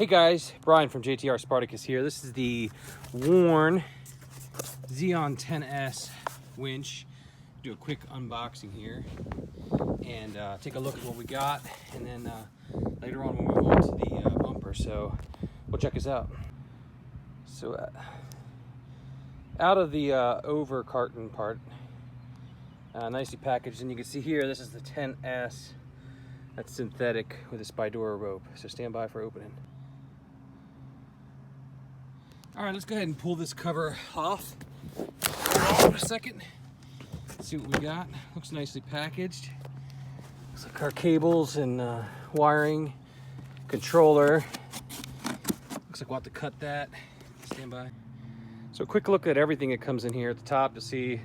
Hey guys, Brian from jtrspartacus here. This is the worn Zeon 10S winch. Do a quick unboxing here and take a look at what we got, and then later on we'll move on to the bumper. So we'll check this out. So out of the over carton part, nicely packaged, and you can see here this is the 10S. That's synthetic with a Spidora rope. So stand by for opening. All right, let's go ahead and pull this cover off for a second. See what we got. Looks nicely packaged. Looks like our cables and wiring, controller. Looks like we'll have to cut that. Stand by. So a quick look at everything that comes in here. At the top, you'll see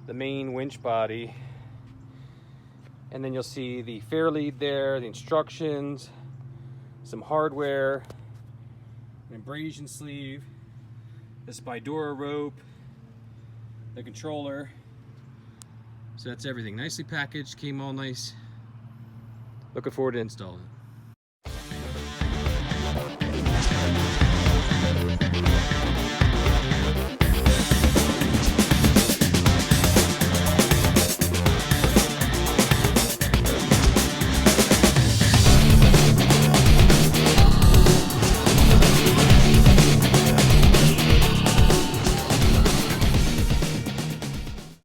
the main winch body. And then you'll see the fair lead there, the instructions, some hardware, an abrasion sleeve, the Spidora rope, the controller. So that's everything. Nicely packaged, came all nice. Looking forward to installing it.